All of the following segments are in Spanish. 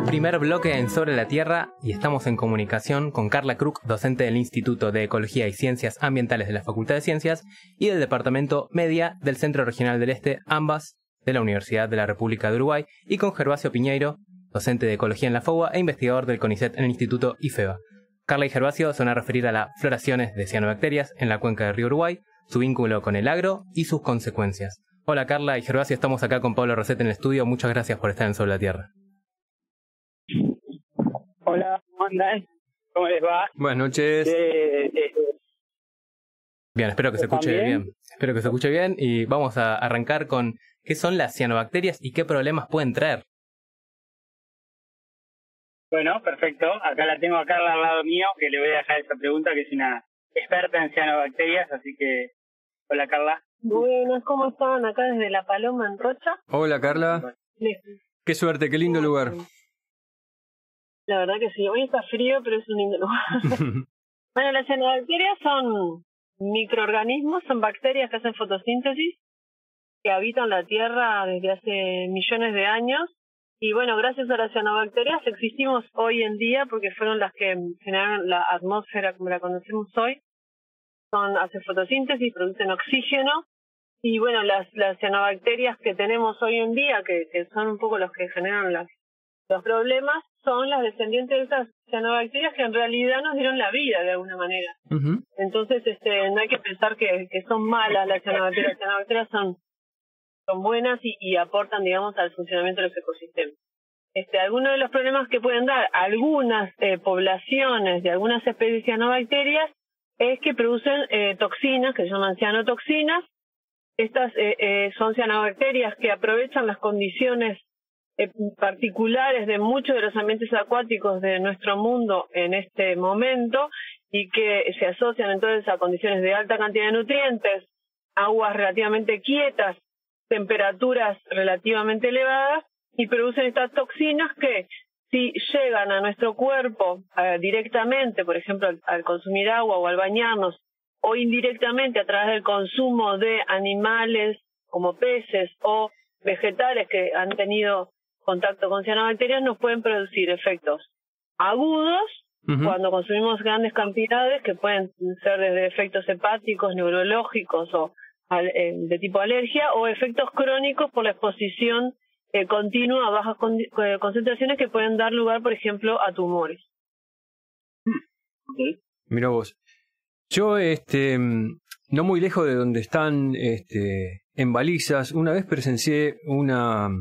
primer bloque en Sobre la Tierra y estamos en comunicación con Carla Kruk, docente del Instituto de Ecología y Ciencias Ambientales de la Facultad de Ciencias y del Departamento Media del Centro Regional del Este, ambas de la Universidad de la República de Uruguay, y con Gervasio Piñeiro, docente de Ecología en la FOUA e investigador del CONICET en el Instituto IFEBA. Carla y Gervasio se van a referir a las floraciones de cianobacterias en la cuenca del río Uruguay, su vínculo con el agro y sus consecuencias. Hola Carla y Gervasio, estamos acá con Pablo Rosete en el estudio. Muchas gracias por estar en Sobre la Tierra. Hola, ¿cómo andan? ¿Cómo les va? Buenas noches. Bien, espero que se escuche bien. Espero que se escuche bien y vamos a arrancar con qué son las cianobacterias y qué problemas pueden traer. Bueno, perfecto. Acá la tengo a Carla al lado mío, que le voy a dejar esa pregunta, que es una experta en cianobacterias, así que... Hola, Carla. Buenas, ¿cómo están? Acá desde La Paloma, en Rocha. Hola, Carla. Sí. Qué suerte, qué lindo lugar. La verdad que sí. Hoy está frío, pero es un lindo lugar. Bueno, las cianobacterias son microorganismos, son bacterias que hacen fotosíntesis, que habitan la Tierra desde hace millones de años. Y bueno, gracias a las cianobacterias existimos hoy en día porque fueron las que generaron la atmósfera como la conocemos hoy. Hacen fotosíntesis, producen oxígeno. Y bueno, las cianobacterias que tenemos hoy en día, que son un poco los que generan los problemas, son las descendientes de esas cianobacterias que en realidad nos dieron la vida de alguna manera. Uh-huh. Entonces, no hay que pensar que son malas las cianobacterias. Las cianobacterias son buenas y aportan, digamos, al funcionamiento de los ecosistemas. Algunos de los problemas que pueden dar algunas poblaciones de algunas especies de cianobacterias es que producen toxinas, que se llaman cianotoxinas. Estas son cianobacterias que aprovechan las condiciones particulares de muchos de los ambientes acuáticos de nuestro mundo en este momento y que se asocian entonces a condiciones de alta cantidad de nutrientes, aguas relativamente quietas, temperaturas relativamente elevadas, y producen estas toxinas que si llegan a nuestro cuerpo directamente, por ejemplo al consumir agua o al bañarnos, o indirectamente a través del consumo de animales como peces o vegetales que han tenido contacto con cianobacterias, nos pueden producir efectos agudos cuando consumimos grandes cantidades, que pueden ser desde efectos hepáticos, neurológicos o de tipo alergia, o efectos crónicos por la exposición continua a bajas concentraciones que pueden dar lugar, por ejemplo, a tumores. Okay. Mira vos. Yo, no muy lejos de donde están en Balizas, una vez presencié una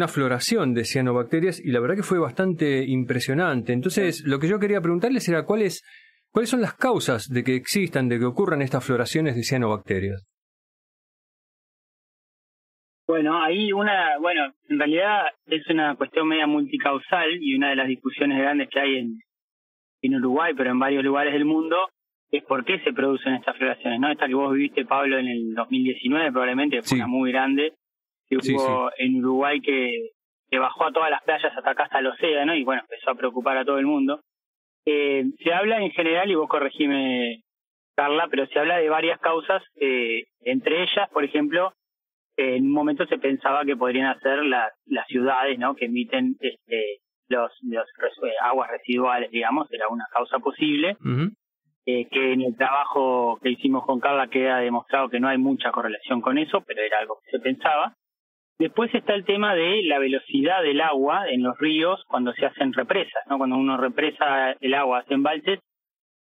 floración de cianobacterias y la verdad que fue bastante impresionante. Entonces, lo que yo quería preguntarles era ¿cuáles son las causas de que existan, de que ocurran estas floraciones de cianobacterias? Bueno, en realidad es una cuestión media multicausal y una de las discusiones grandes que hay en Uruguay, pero en varios lugares del mundo, es por qué se producen estas floraciones, ¿no? Esta que vos viviste, Pablo, en el 2019 probablemente, fue una muy grande, que hubo en Uruguay que bajó a todas las playas hasta acá, hasta el océano, y bueno, empezó a preocupar a todo el mundo. Se habla en general, y vos corregime, Carla, pero se habla de varias causas, entre ellas, por ejemplo, en un momento se pensaba que podrían ser las ciudades, ¿no?, que emiten los aguas residuales, digamos, era una causa posible. Uh-huh. Que en el trabajo que hicimos con Carla queda demostrado que no hay mucha correlación con eso, pero era algo que se pensaba. Después está el tema de la velocidad del agua en los ríos cuando se hacen represas, ¿no? Cuando uno represa el agua, hace embalses,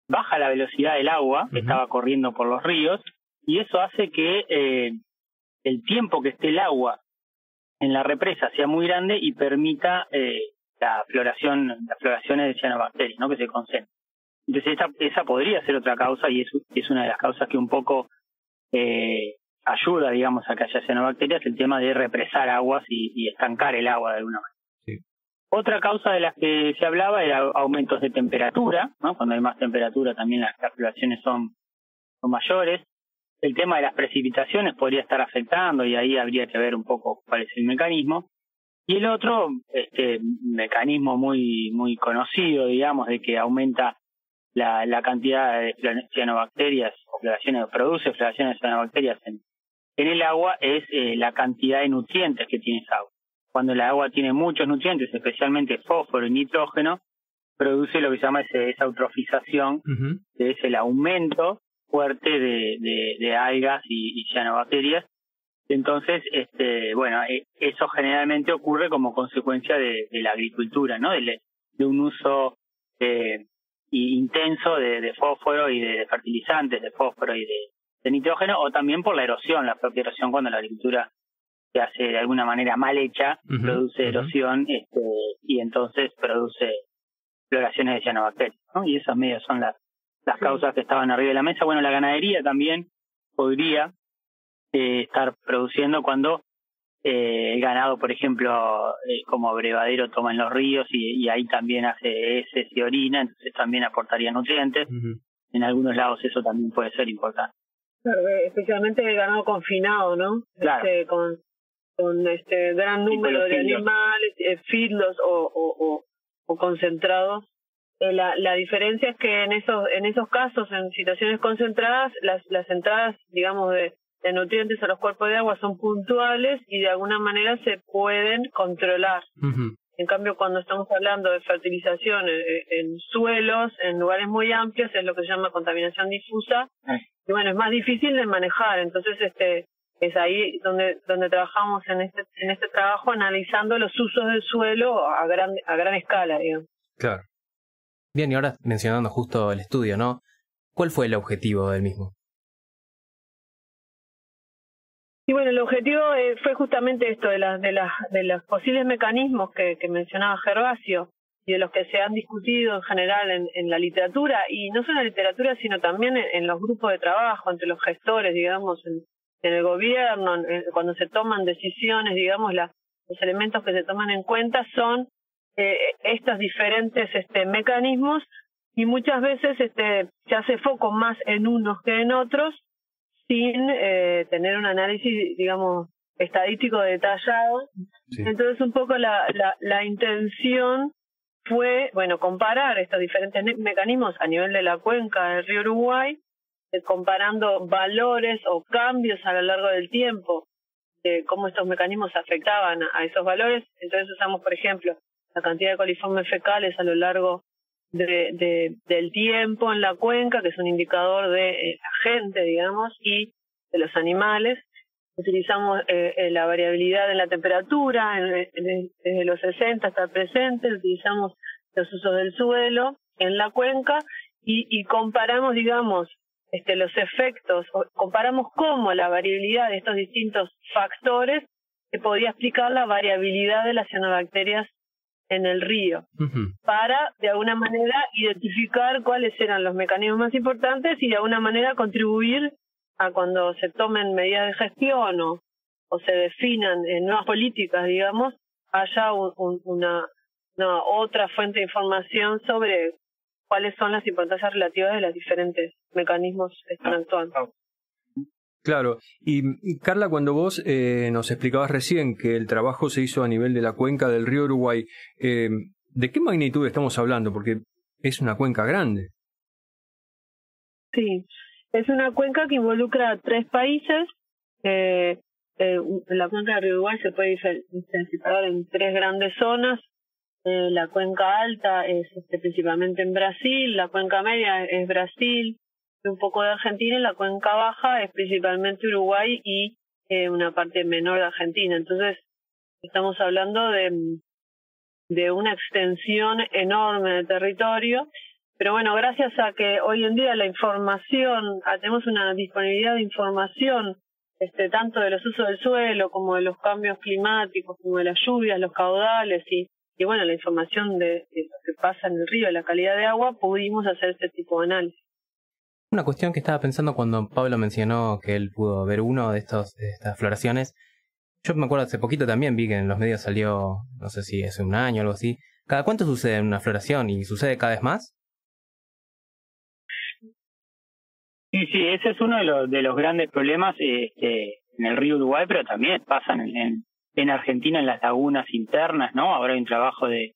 baja la velocidad del agua que estaba corriendo por los ríos, y eso hace que el tiempo que esté el agua en la represa sea muy grande y permita las floraciones de cianobacterias, ¿no?, que se concentren. Entonces esa podría ser otra causa, y es una de las causas que un poco ayuda, digamos, a que haya cianobacterias, el tema de represar aguas y estancar el agua de alguna manera. Sí. Otra causa de las que se hablaba era aumentos de temperatura, ¿no? Cuando hay más temperatura también las floraciones son mayores. El tema de las precipitaciones podría estar afectando, y ahí habría que ver un poco cuál es el mecanismo. Y el otro, mecanismo muy muy conocido, digamos, de que aumenta la cantidad de cianobacterias o produce floraciones de cianobacterias en el agua, es la cantidad de nutrientes que tiene esa agua. cuando el agua tiene muchos nutrientes, especialmente fósforo y nitrógeno, produce lo que se llama esa eutrofización, que es el aumento fuerte de algas y cianobacterias. Entonces, bueno, eso generalmente ocurre como consecuencia de la agricultura, ¿no? De un uso intenso de fósforo y de fertilizantes, de fósforo y de nitrógeno, o también por la erosión, la propia erosión cuando la agricultura se hace de alguna manera mal hecha, produce erosión y entonces produce floraciones de cianobacterias, ¿no? Y esas medias son las causas que estaban arriba de la mesa. Bueno, la ganadería también podría estar produciendo cuando el ganado, por ejemplo, como abrevadero toma en los ríos y ahí también hace heces y orina, entonces también aportaría nutrientes. En algunos lados eso también puede ser importante. Claro, especialmente el ganado confinado, ¿no? Claro. Con gran número de animales, feedlots o concentrados. La diferencia es que en esos casos, en situaciones concentradas, las entradas, digamos, de nutrientes a los cuerpos de agua son puntuales y de alguna manera se pueden controlar. En cambio, cuando estamos hablando de fertilización en suelos, en lugares muy amplios, es lo que se llama contaminación difusa. Y bueno, es más difícil de manejar. Entonces, es ahí donde trabajamos en este trabajo, analizando los usos del suelo a gran escala, digamos. Claro. Bien, y ahora mencionando justo el estudio, ¿no? ¿Cuál fue el objetivo del mismo? Y bueno, el objetivo fue justamente esto, de los posibles mecanismos que mencionaba Gervasio y de los que se han discutido en general en la literatura, y no solo en la literatura, sino también en los grupos de trabajo, entre los gestores, digamos, en el gobierno, cuando se toman decisiones, digamos, los elementos que se toman en cuenta son estos diferentes mecanismos, y muchas veces se hace foco más en unos que en otros, sin tener un análisis, digamos, estadístico detallado. Sí. Entonces, un poco la intención fue, bueno, comparar estos diferentes mecanismos a nivel de la cuenca del río Uruguay, comparando valores o cambios a lo largo del tiempo de cómo estos mecanismos afectaban a esos valores. Entonces usamos, por ejemplo, la cantidad de coliformes fecales a lo largo del tiempo en la cuenca, que es un indicador de la gente, digamos, y de los animales. Utilizamos la variabilidad en la temperatura, desde los 60 hasta el presente. Utilizamos los usos del suelo en la cuenca y comparamos, digamos, los efectos, comparamos cómo la variabilidad de estos distintos factores que podía explicar la variabilidad de las cianobacterias en el río, para de alguna manera identificar cuáles eran los mecanismos más importantes y de alguna manera contribuir a cuando se tomen medidas de gestión o se definan nuevas políticas, digamos, haya una otra fuente de información sobre cuáles son las importancias relativas de los diferentes mecanismos que están actuando. Claro, y Carla, cuando vos nos explicabas recién que el trabajo se hizo a nivel de la cuenca del río Uruguay, ¿de qué magnitud estamos hablando? Porque es una cuenca grande. Sí, es una cuenca que involucra a 3 países. La cuenca del río Uruguay se puede separar en 3 grandes zonas. La cuenca alta es principalmente en Brasil, la cuenca media es Brasil, un poco de Argentina, y la cuenca baja es principalmente Uruguay y una parte menor de Argentina. Entonces, estamos hablando de una extensión enorme de territorio, pero bueno, gracias a que hoy en día la información, tenemos una disponibilidad de información, tanto de los usos del suelo como de los cambios climáticos, como de las lluvias, los caudales y bueno, la información de lo que pasa en el río, la calidad de agua, pudimos hacer este tipo de análisis. Una cuestión que estaba pensando cuando Pablo mencionó que él pudo ver uno de estas floraciones. Yo me acuerdo hace poquito también vi que en los medios salió, no sé si hace un año o algo así. ¿Cada cuánto sucede una floración y sucede cada vez más? Sí, ese es uno de los grandes problemas en el río Uruguay, pero también pasan en Argentina, en las lagunas internas, ¿no? Ahora hay un trabajo de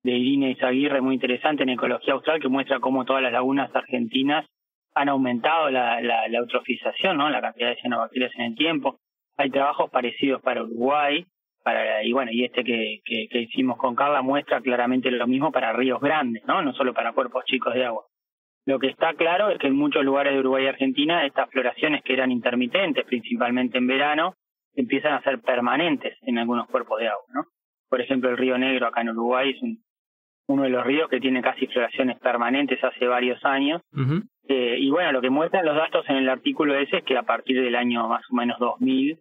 Irina Izaguirre muy interesante en Ecología Austral que muestra cómo todas las lagunas argentinas han aumentado la eutrofización, ¿no? La cantidad de cianobacterias en el tiempo. Hay trabajos parecidos para Uruguay, y bueno, y este que hicimos con Carla muestra claramente lo mismo para ríos grandes, no solo para cuerpos chicos de agua. Lo que está claro es que en muchos lugares de Uruguay y Argentina estas floraciones que eran intermitentes, principalmente en verano, empiezan a ser permanentes en algunos cuerpos de agua, ¿no? Por ejemplo, el río Negro acá en Uruguay es uno de los ríos que tiene casi floraciones permanentes hace varios años. Uh-huh. Y bueno, lo que muestran los datos en el artículo ese es que a partir del año más o menos 2000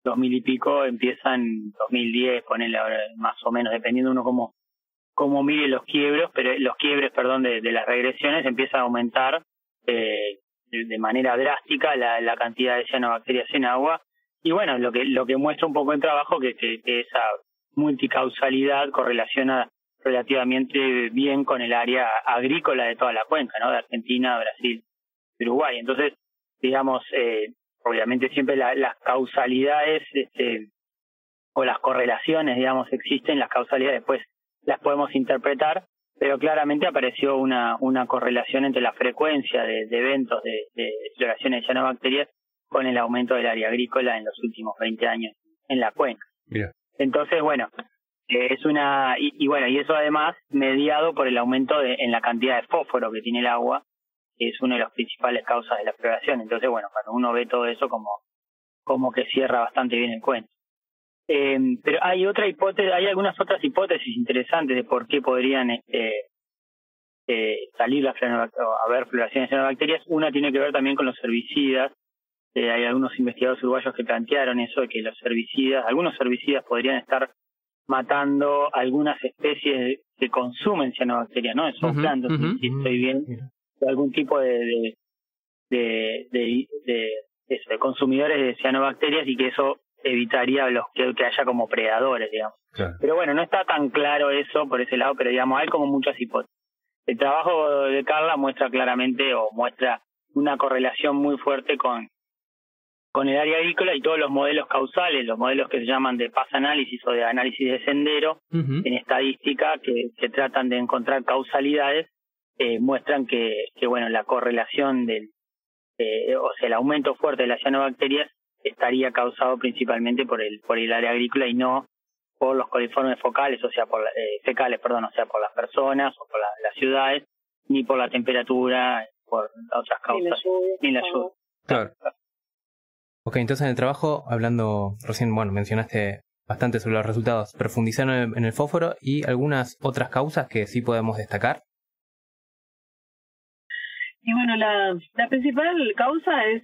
y pico, empiezan 2010, ponerle ahora más o menos, dependiendo uno cómo mire los quiebres, de las regresiones, empieza a aumentar de manera drástica la cantidad de cianobacterias en agua. Y bueno, lo que muestra un poco en trabajo que esa multicausalidad correlaciona relativamente bien con el área agrícola de toda la cuenca, ¿no? De Argentina, Brasil, Uruguay. Entonces, digamos, obviamente siempre las causalidades o las correlaciones, digamos, existen, las causalidades después las podemos interpretar, pero claramente apareció una correlación entre la frecuencia de eventos de floraciones de cianobacterias con el aumento del área agrícola en los últimos 20 años en la cuenca. Yeah. Entonces, bueno, es y eso además mediado por el aumento en la cantidad de fósforo que tiene el agua, que es una de las principales causas de la floración. Entonces, bueno, cuando uno ve todo eso como que cierra bastante bien el cuento. Pero hay algunas otras hipótesis interesantes de por qué podrían salir haber floraciones de cianobacterias. Una tiene que ver también con los herbicidas. Hay algunos investigadores uruguayos que plantearon eso, de que algunos herbicidas podrían estar matando algunas especies que consumen cianobacterias, ¿no? Son plantas, si estoy bien, de algún tipo de consumidores de cianobacterias, y que eso evitaría que haya como predadores, digamos. Claro. Pero bueno, no está tan claro eso por ese lado, pero digamos, hay como muchas hipótesis. El trabajo de Carla muestra una correlación muy fuerte con el área agrícola, y todos los modelos causales, los modelos que se llaman de path análisis o de análisis de sendero, en estadística, que tratan de encontrar causalidades, muestran que bueno, la correlación el aumento fuerte de las cianobacterias estaría causado principalmente por el área agrícola y no por los coliformes fecales, o sea, por las personas o por las ciudades, ni por la temperatura, por otras causas, ni la lluvia. Claro. Ok, entonces en el trabajo, hablando, recién, mencionaste bastante sobre los resultados, profundizaron en el fósforo y algunas otras causas que sí podemos destacar. Y bueno, la principal causa es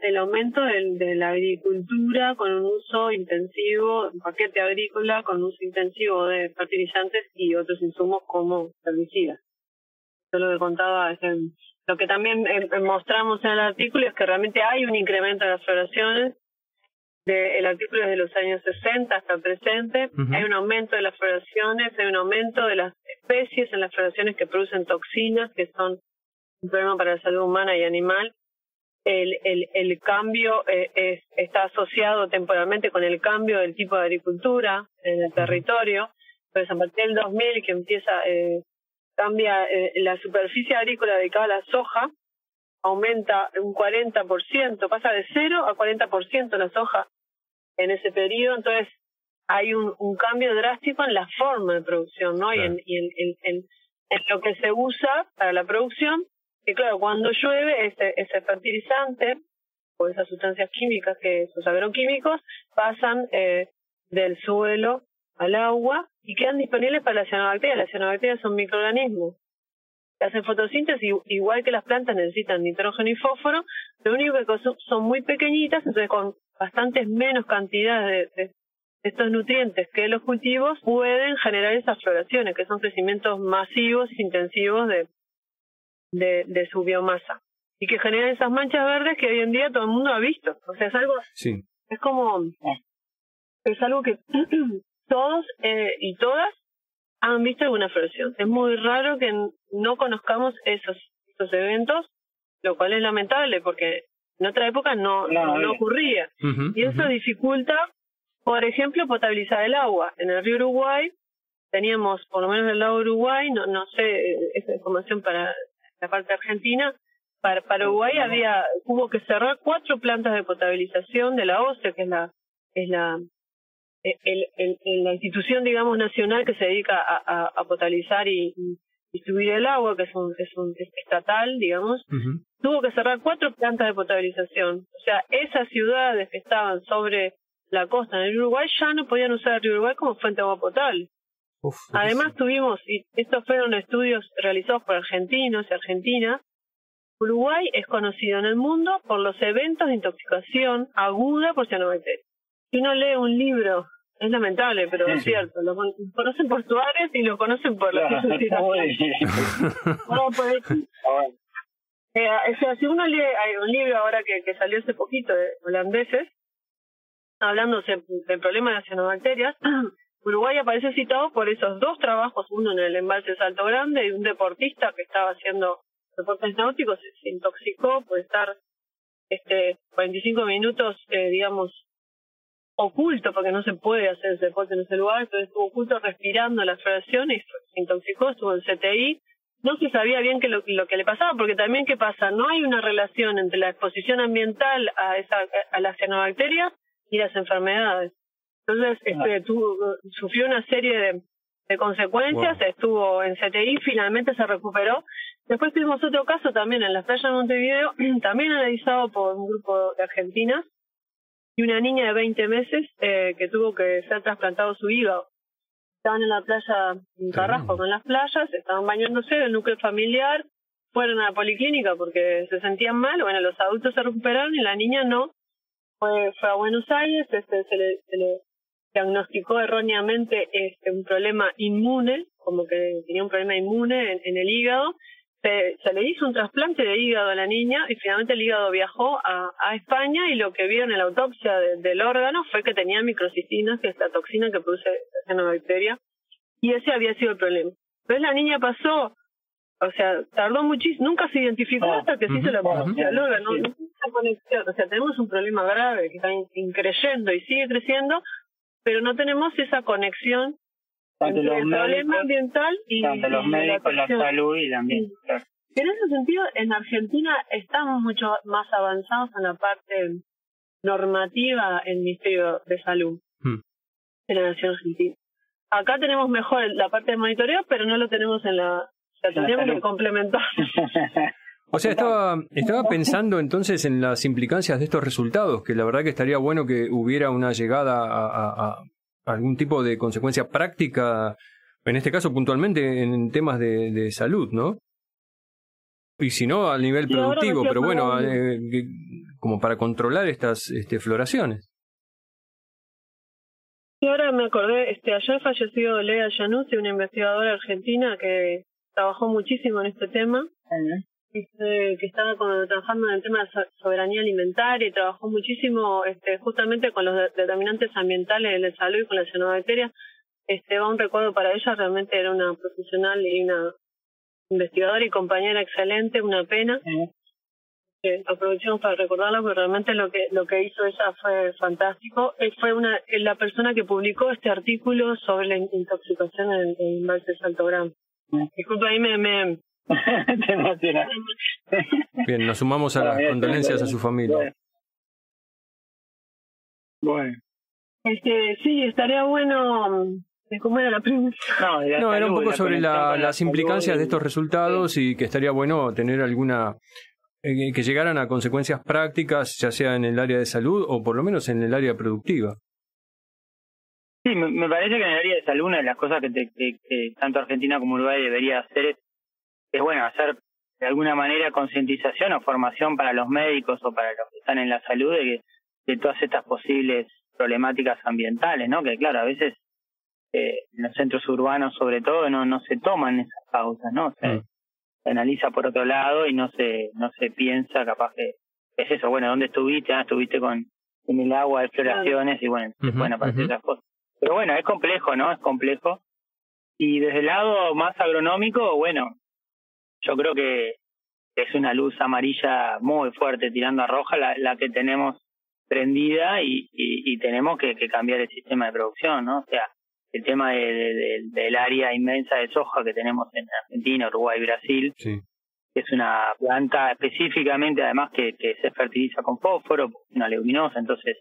el aumento de la agricultura con un uso intensivo, un paquete agrícola con un uso intensivo de fertilizantes y otros insumos como herbicidas. Yo lo que contaba, lo que también mostramos en el artículo es que realmente hay un incremento de las floraciones. El artículo es de los años 60 hasta el presente. Hay un aumento de las floraciones, hay un aumento de las especies en las floraciones que producen toxinas, que son un problema para la salud humana y animal. El cambio está asociado temporalmente con el cambio del tipo de agricultura en el territorio. Pues a partir del 2000 que cambia la superficie agrícola dedicada a la soja, aumenta un 40%, pasa de 0 a 40% la soja en ese periodo. Entonces hay un cambio drástico en la forma de producción, ¿no? Claro. Y en lo que se usa para la producción, que claro, cuando llueve ese fertilizante o esas sustancias químicas, esos agroquímicos, pasan del suelo al agua y quedan disponibles para las cianobacterias. Las cianobacterias son microorganismos que hacen fotosíntesis, igual que las plantas necesitan nitrógeno y fósforo. Lo único que son muy pequeñitas, entonces con bastantes menos cantidades de estos nutrientes que los cultivos pueden generar esas floraciones, que son crecimientos masivos e intensivos de su biomasa, y que generan esas manchas verdes que hoy en día todo el mundo ha visto. O sea, es algo, sí, es algo que todos y todas han visto alguna floración. Es muy raro que no conozcamos esos eventos, lo cual es lamentable porque en otra época no ocurría. Y eso dificulta, por ejemplo, potabilizar el agua. En el río Uruguay teníamos, por lo menos del lado de Uruguay, no sé esa información para la parte argentina, para Uruguay hubo que cerrar 4 plantas de potabilización de la OCE, que es la la institución, digamos, nacional que se dedica a potabilizar y distribuir el agua, que es estatal, digamos, tuvo que cerrar 4 plantas de potabilización. O sea, esas ciudades que estaban sobre la costa en el Uruguay ya no podían usar el río Uruguay como fuente de agua potable. Además tuvimos, y estos fueron estudios realizados por argentinos y argentinas, Uruguay es conocido en el mundo por los eventos de intoxicación aguda por cianobacterias. Si uno lee un libro, es lamentable, pero es cierto, lo conocen por Suárez y lo conocen por la si uno lee, hay un libro ahora que salió hace poquito de holandeses, hablándose del problema de las cianobacterias, Uruguay aparece citado por esos 2 trabajos, uno en el embalse Salto Grande y un deportista que estaba haciendo deportes náuticos, se intoxicó por estar 45 minutos, digamos, oculto, porque no se puede hacer ese deporte en ese lugar, entonces estuvo oculto respirando la floración y se intoxicó, estuvo en CTI. No se sabía bien lo que le pasaba, porque también, ¿qué pasa? No hay una relación entre la exposición ambiental a las cianobacterias y las enfermedades. Entonces, sufrió una serie de consecuencias, estuvo en CTI, finalmente se recuperó. Después tuvimos otro caso también en la playa de Montevideo, también analizado por un grupo de argentinas, y una niña de 20 meses que tuvo que ser trasplantado su hígado. Estaban en la playa en Carrasco con las playas, estaban bañándose del núcleo familiar, fueron a la policlínica porque se sentían mal, bueno, los adultos se recuperaron y la niña no. Fue a Buenos Aires, se le diagnosticó erróneamente un problema inmune, como que tenía un problema inmune en el hígado. Se le hizo un trasplante de hígado a la niña y finalmente el hígado viajó a España y lo que vieron en la autopsia del órgano fue que tenía microcistinas, que es la toxina que produce la cianobacteria, y ese había sido el problema. Entonces la niña pasó, o sea, tardó muchísimo, nunca se identificó hasta que sí se lo conoció al órgano, no hay conexión. O sea, tenemos un problema grave que está creciendo y sigue creciendo, pero no tenemos esa conexión entre el problema ambiental y los médicos, la salud y el ambiente. Claro. En ese sentido, en Argentina estamos mucho más avanzados en la parte normativa en el Ministerio de Salud de la Nación Argentina. Acá tenemos mejor la parte de monitoreo, pero no lo tenemos en la... O sea, tenemos que complementar. O sea, estaba pensando entonces en las implicancias de estos resultados, que la verdad que estaría bueno que hubiera una llegada a algún tipo de consecuencia práctica, en este caso puntualmente en temas de salud, ¿no? Y si no, a nivel productivo, pero bueno, como para controlar estas floraciones. Y ahora me acordé, ayer falleció Lea Januzzi, una investigadora argentina que trabajó muchísimo en este tema, que estaba trabajando en el tema de soberanía alimentaria y trabajó muchísimo justamente con los determinantes ambientales de la salud y con la cianobacteria. Va un recuerdo para ella, realmente era una profesional y una investigadora y compañera excelente, una pena. Aprovechamos para recordarla porque realmente lo que hizo ella fue fantástico. Fue la persona que publicó este artículo sobre la intoxicación en el embalse Salto Grande. Disculpa, ahí me te emocionas. Bien, nos sumamos a las condolencias a su familia. Bueno. Sí, estaría bueno. ¿Cómo era la pregunta? No, era un poco sobre las implicancias de estos resultados y que estaría bueno tener alguna... que llegaran a consecuencias prácticas, ya sea en el área de salud o por lo menos en el área productiva. Sí, me parece que en el área de salud una de las cosas que tanto Argentina como Uruguay debería hacer es bueno, hacer de alguna manera concientización o formación para los médicos o para los que están en la salud de todas estas posibles problemáticas ambientales, ¿no? Que claro, a veces en los centros urbanos sobre todo no se toman esas causas, ¿no? O sea, se analiza por otro lado y no se piensa, capaz que es eso, bueno, ¿dónde estuviste? Estuviste en el agua de floraciones y bueno, pueden aparecer esas cosas. Pero bueno, es complejo, ¿no? Es complejo. Y desde el lado más agronómico, bueno, yo creo que es una luz amarilla muy fuerte tirando a roja la que tenemos prendida y tenemos que cambiar el sistema de producción, ¿no? O sea, el tema del área inmensa de soja que tenemos en Argentina, Uruguay y Brasil, sí, que es una planta específicamente además que se fertiliza con fósforo, una leguminosa, entonces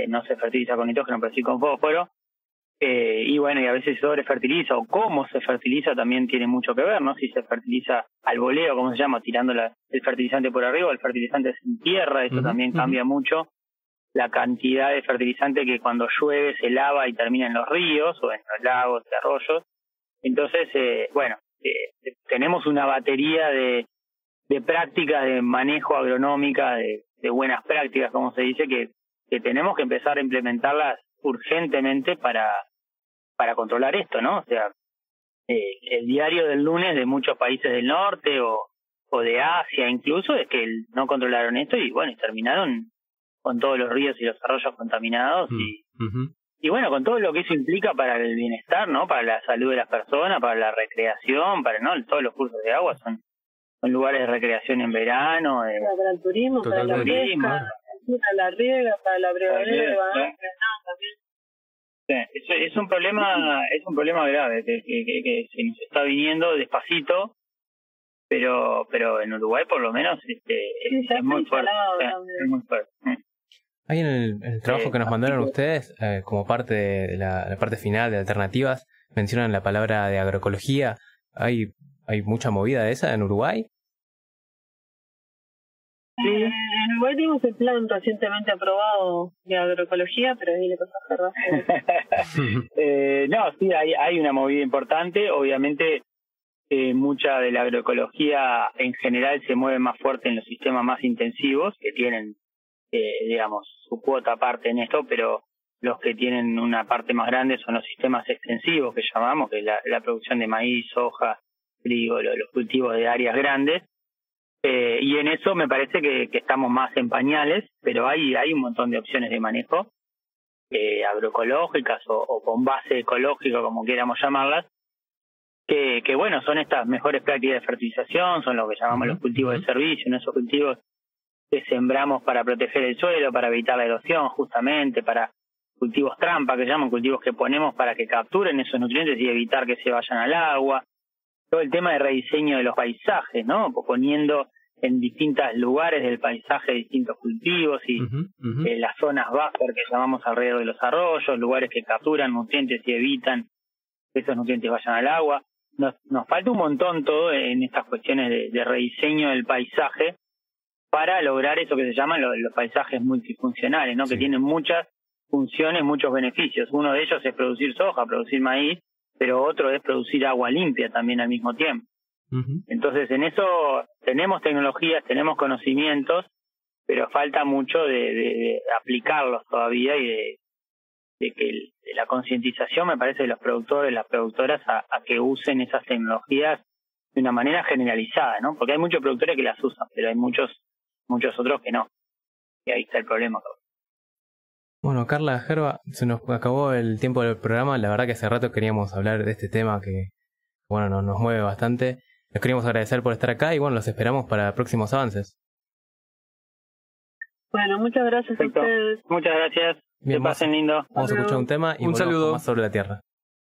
no se fertiliza con nitrógeno, pero sí con fósforo. Y bueno, y a veces se sobrefertiliza, o cómo se fertiliza también tiene mucho que ver, ¿no? Si se fertiliza al voleo, como se llama, tirando el fertilizante por arriba, o el fertilizante en tierra, eso también cambia mucho la cantidad de fertilizante que cuando llueve se lava y termina en los ríos, o en los lagos, arroyos. Entonces, tenemos una batería de prácticas de manejo agronómica, de buenas prácticas, como se dice, que tenemos que empezar a implementarlas urgentemente para controlar esto, ¿no? O sea, el diario del lunes de muchos países del norte o de Asia incluso es que no controlaron esto y bueno, terminaron con todos los ríos y los arroyos contaminados y bueno, con todo lo que eso implica para el bienestar, ¿no? Para la salud de las personas, para la recreación, todos los cursos de agua son lugares de recreación en verano. Para el turismo, para la pesca, para la riega, para la brevedera, también. Sí, es un problema grave que se nos está viniendo despacito, pero en Uruguay por lo menos es muy fuerte. Es muy fuerte. Ahí en el trabajo que nos mandaron ustedes, como parte de la parte final de alternativas, mencionan la palabra de agroecología. ¿Hay mucha movida de esa en Uruguay? Sí, en Uruguay tenemos el plan recientemente aprobado de agroecología, pero ahí le pasó a No, sí, hay una movida importante. Obviamente, mucha de la agroecología en general se mueve más fuerte en los sistemas más intensivos, que tienen, digamos, su cuota aparte en esto, pero los que tienen una parte más grande son los sistemas extensivos, que llamamos, que es la producción de maíz, soja, trigo, los cultivos de áreas grandes. Y en eso me parece que estamos más en pañales, pero hay un montón de opciones de manejo agroecológicas o con base ecológica, como quieramos llamarlas, que bueno, son estas mejores prácticas de fertilización, son lo que llamamos los cultivos de servicio, esos cultivos que sembramos para proteger el suelo, para evitar la erosión, justamente, para cultivos trampa, que llaman cultivos que ponemos para que capturen esos nutrientes y evitar que se vayan al agua. Todo el tema de rediseño de los paisajes, ¿no? Poniendo en distintos lugares del paisaje distintos cultivos y las zonas buffer que llamamos alrededor de los arroyos, lugares que capturan nutrientes y evitan que esos nutrientes vayan al agua. Nos falta un montón todo en estas cuestiones de rediseño del paisaje para lograr eso que se llaman los paisajes multifuncionales, ¿no? Sí. Que tienen muchas funciones, muchos beneficios. Uno de ellos es producir soja, producir maíz, pero otro es producir agua limpia también al mismo tiempo. Entonces, en eso tenemos tecnologías, tenemos conocimientos, pero falta mucho de aplicarlos todavía y de que de la concientización, me parece, de los productores, las productoras, a que usen esas tecnologías de una manera generalizada, ¿no? Porque hay muchos productores que las usan, pero hay muchos otros que no. Y ahí está el problema. Bueno, Carla, Gerba, se nos acabó el tiempo del programa. La verdad que hace rato queríamos hablar de este tema que, bueno, nos mueve bastante. Les queríamos agradecer por estar acá y, bueno, los esperamos para próximos avances. Bueno, muchas gracias. Perfecto. A ustedes. Muchas gracias. Bien, que pasen lindo. Vamos a escuchar un tema y un saludo más sobre la tierra.